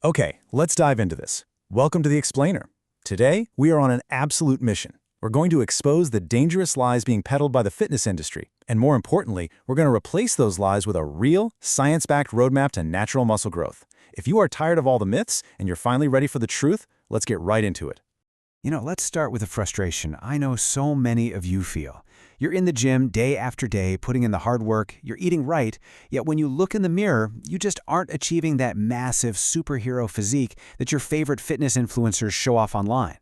Okay, let's dive into this. Welcome to The Explainer. Today, we are on an absolute mission. We're going to expose the dangerous lies being peddled by the fitness industry. And more importantly, we're going to replace those lies with a real, science-backed roadmap to natural muscle growth. If you are tired of all the myths and you're finally ready for the truth, let's get right into it. Let's start with a frustration I know so many of you feel. You're in the gym day after day, putting in the hard work, you're eating right, yet when you look in the mirror, you just aren't achieving that massive superhero physique that your favorite fitness influencers show off online.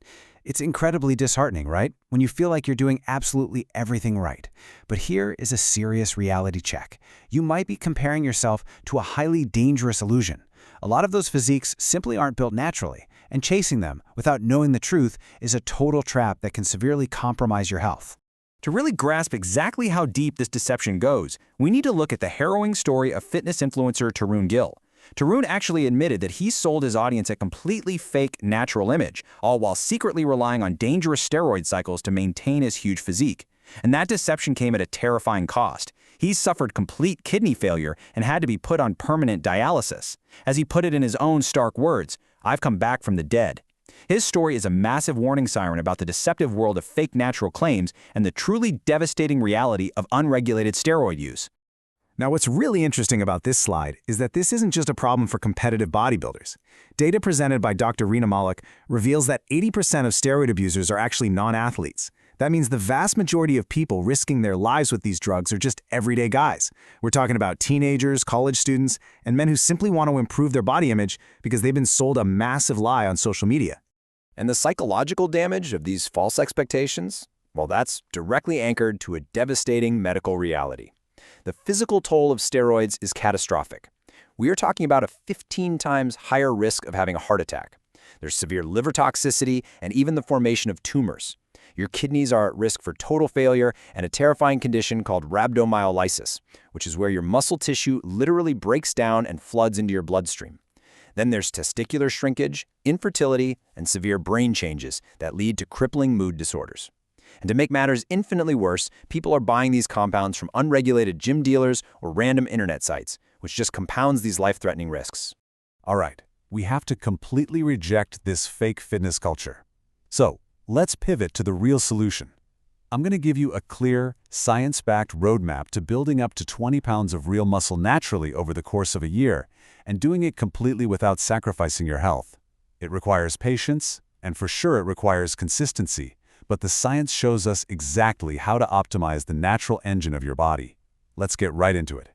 It's incredibly disheartening, right? When you feel like you're doing absolutely everything right. But here is a serious reality check. You might be comparing yourself to a highly dangerous illusion. A lot of those physiques simply aren't built naturally, and chasing them without knowing the truth is a total trap that can severely compromise your health. To really grasp exactly how deep this deception goes, we need to look at the harrowing story of fitness influencer Tarun Gill. Tarun actually admitted that he sold his audience a completely fake natural image, all while secretly relying on dangerous steroid cycles to maintain his huge physique. And that deception came at a terrifying cost. He suffered complete kidney failure and had to be put on permanent dialysis. As he put it in his own stark words, "I've come back from the dead." His story is a massive warning siren about the deceptive world of fake natural claims and the truly devastating reality of unregulated steroid use. Now, what's really interesting about this slide is that this isn't just a problem for competitive bodybuilders. Data presented by Dr. Rina Malik reveals that 80% of steroid abusers are actually non-athletes. That means the vast majority of people risking their lives with these drugs are just everyday guys. We're talking about teenagers, college students, and men who simply want to improve their body image because they've been sold a massive lie on social media. And the psychological damage of these false expectations? Well, that's directly anchored to a devastating medical reality. The physical toll of steroids is catastrophic. We are talking about a 15 times higher risk of having a heart attack. There's severe liver toxicity and even the formation of tumors. Your kidneys are at risk for total failure and a terrifying condition called rhabdomyolysis, which is where your muscle tissue literally breaks down and floods into your bloodstream. Then there's testicular shrinkage, infertility, and severe brain changes that lead to crippling mood disorders. And to make matters infinitely worse, people are buying these compounds from unregulated gym dealers or random internet sites, which just compounds these life-threatening risks. All right, we have to completely reject this fake fitness culture. So, let's pivot to the real solution. I'm going to give you a clear, science-backed roadmap to building up to 20 pounds of real muscle naturally over the course of a year, and doing it completely without sacrificing your health. It requires patience, and for sure it requires consistency, but the science shows us exactly how to optimize the natural engine of your body. Let's get right into it.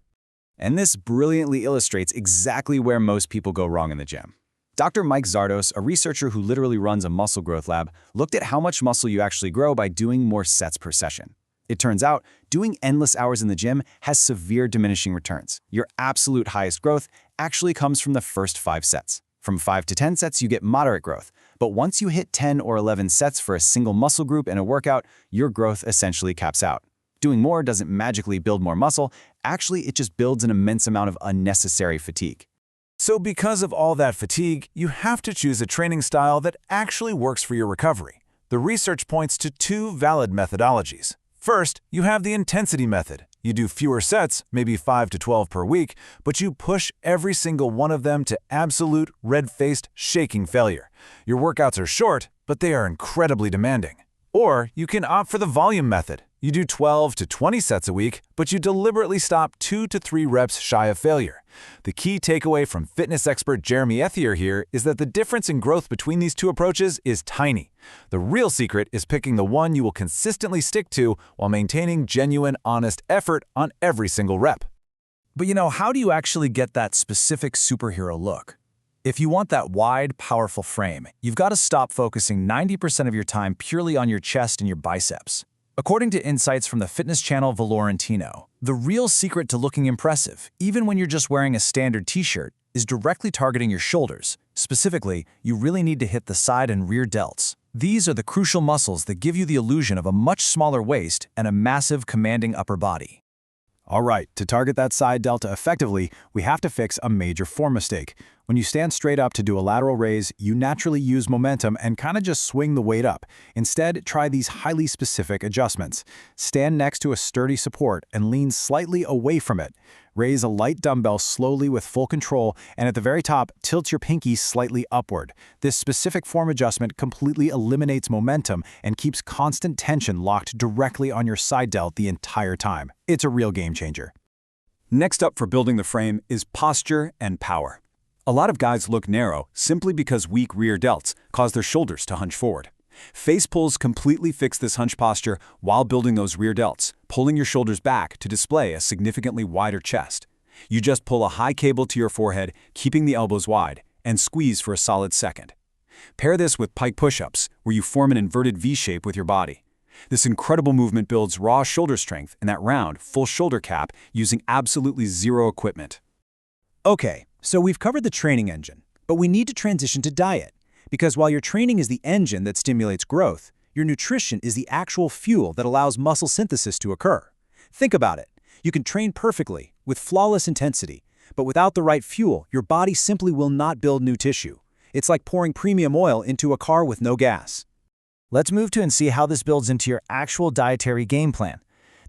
And this brilliantly illustrates exactly where most people go wrong in the gym. Dr. Mike Zardos, a researcher who literally runs a muscle growth lab, looked at how much muscle you actually grow by doing more sets per session. It turns out, doing endless hours in the gym has severe diminishing returns. Your absolute highest growth actually comes from the first 5 sets. From 5 to 10 sets, you get moderate growth. But once you hit 10 or 11 sets for a single muscle group in a workout, your growth essentially caps out. Doing more doesn't magically build more muscle. Actually, it just builds an immense amount of unnecessary fatigue. So because of all that fatigue, you have to choose a training style that actually works for your recovery. The research points to 2 valid methodologies. First, you have the intensity method. You do fewer sets, maybe 5 to 12 per week, but you push every single one of them to absolute, red-faced, shaking failure. Your workouts are short, but they are incredibly demanding. Or you can opt for the volume method. You do 12 to 20 sets a week, but you deliberately stop 2 to 3 reps shy of failure. The key takeaway from fitness expert Jeremy Ethier here is that the difference in growth between these 2 approaches is tiny. The real secret is picking the one you will consistently stick to while maintaining genuine, honest effort on every single rep. But how do you actually get that specific superhero look? If you want that wide, powerful frame, you've got to stop focusing 90% of your time purely on your chest and your biceps. According to insights from the fitness channel Valorantino, the real secret to looking impressive, even when you're just wearing a standard t-shirt, is directly targeting your shoulders. Specifically, you really need to hit the side and rear delts. These are the crucial muscles that give you the illusion of a much smaller waist and a massive, commanding upper body. All right, to target that side delta effectively, we have to fix a major form mistake. When you stand straight up to do a lateral raise, you naturally use momentum and kind of just swing the weight up. Instead, try these highly specific adjustments. Stand next to a sturdy support and lean slightly away from it. Raise a light dumbbell slowly with full control, and at the very top, tilt your pinky slightly upward. This specific form adjustment completely eliminates momentum and keeps constant tension locked directly on your side delt the entire time. It's a real game changer. Next up for building the frame is posture and power. A lot of guys look narrow simply because weak rear delts cause their shoulders to hunch forward. Face pulls completely fix this hunch posture while building those rear delts, pulling your shoulders back to display a significantly wider chest. You just pull a high cable to your forehead, keeping the elbows wide, and squeeze for a solid second. Pair this with pike push-ups, where you form an inverted V shape with your body. This incredible movement builds raw shoulder strength in that round, full shoulder cap using absolutely zero equipment. Okay, so we've covered the training engine, but we need to transition to diet. Because while your training is the engine that stimulates growth, your nutrition is the actual fuel that allows muscle synthesis to occur. Think about it. You can train perfectly, with flawless intensity, but without the right fuel, your body simply will not build new tissue. It's like pouring premium oil into a car with no gas. Let's move to and see how this builds into your actual dietary game plan.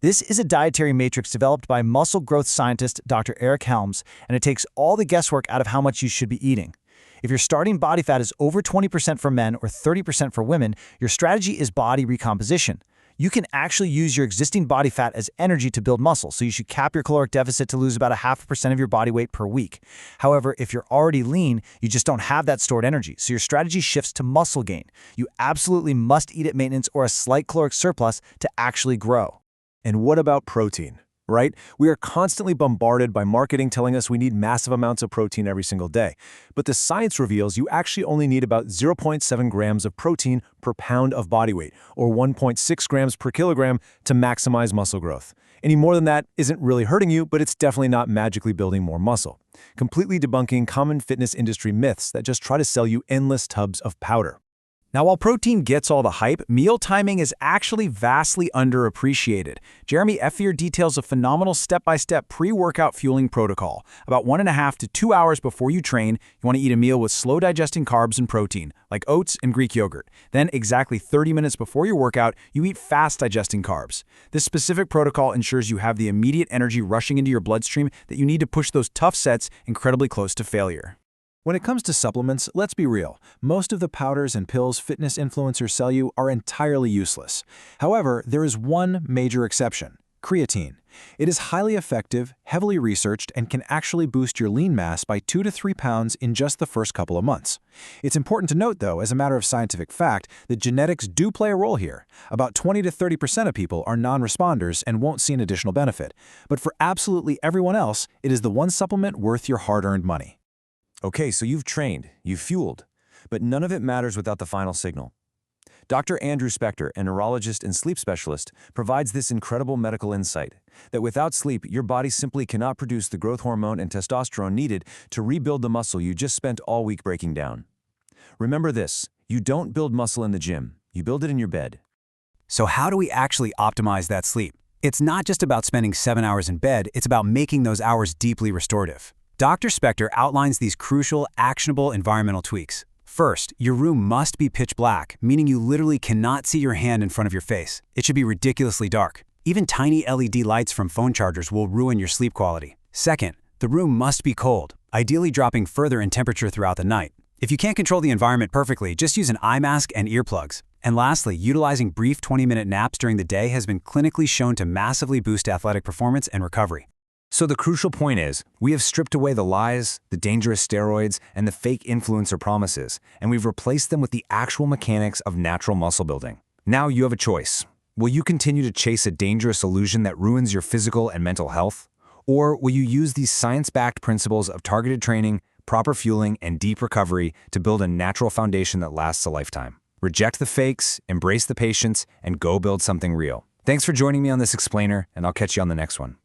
This is a dietary matrix developed by muscle growth scientist Dr. Eric Helms, and it takes all the guesswork out of how much you should be eating. If your starting body fat is over 20% for men or 30% for women, your strategy is body recomposition. You can actually use your existing body fat as energy to build muscle, so you should cap your caloric deficit to lose about 0.5% of your body weight per week. However, if you're already lean, you just don't have that stored energy, so your strategy shifts to muscle gain. You absolutely must eat at maintenance or a slight caloric surplus to actually grow. And what about protein? Right? We are constantly bombarded by marketing telling us we need massive amounts of protein every single day. But the science reveals you actually only need about 0.7 grams of protein per pound of body weight, or 1.6 grams per kilogram to maximize muscle growth. Any more than that isn't really hurting you, but it's definitely not magically building more muscle. Completely debunking common fitness industry myths that just try to sell you endless tubs of powder. Now, while protein gets all the hype, meal timing is actually vastly underappreciated. Jeremy Effier details a phenomenal step-by-step pre-workout fueling protocol. About 1.5 to 2 hours before you train, you want to eat a meal with slow-digesting carbs and protein, like oats and Greek yogurt. Then, exactly 30 minutes before your workout, you eat fast-digesting carbs. This specific protocol ensures you have the immediate energy rushing into your bloodstream that you need to push those tough sets incredibly close to failure. When it comes to supplements, let's be real. Most of the powders and pills fitness influencers sell you are entirely useless. However, there is one major exception: creatine. It is highly effective, heavily researched, and can actually boost your lean mass by 2 to 3 pounds in just the first couple of months. It's important to note, though, as a matter of scientific fact, that genetics do play a role here. About 20 to 30% of people are non-responders and won't see an additional benefit. But for absolutely everyone else, it is the one supplement worth your hard-earned money. Okay, so you've trained, you've fueled, but none of it matters without the final signal. Dr. Andrew Spector, a neurologist and sleep specialist, provides this incredible medical insight that without sleep, your body simply cannot produce the growth hormone and testosterone needed to rebuild the muscle you just spent all week breaking down. Remember this: you don't build muscle in the gym, you build it in your bed. So how do we actually optimize that sleep? It's not just about spending 7 hours in bed, it's about making those hours deeply restorative. Dr. Spector outlines these crucial, actionable environmental tweaks. First, your room must be pitch black, meaning you literally cannot see your hand in front of your face. It should be ridiculously dark. Even tiny LED lights from phone chargers will ruin your sleep quality. Second, the room must be cold, ideally dropping further in temperature throughout the night. If you can't control the environment perfectly, just use an eye mask and earplugs. And lastly, utilizing brief 20-minute naps during the day has been clinically shown to massively boost athletic performance and recovery. So the crucial point is, we have stripped away the lies, the dangerous steroids, and the fake influencer promises, and we've replaced them with the actual mechanics of natural muscle building. Now you have a choice. Will you continue to chase a dangerous illusion that ruins your physical and mental health? Or will you use these science-backed principles of targeted training, proper fueling, and deep recovery to build a natural foundation that lasts a lifetime? Reject the fakes, embrace the patience, and go build something real. Thanks for joining me on this explainer, and I'll catch you on the next one.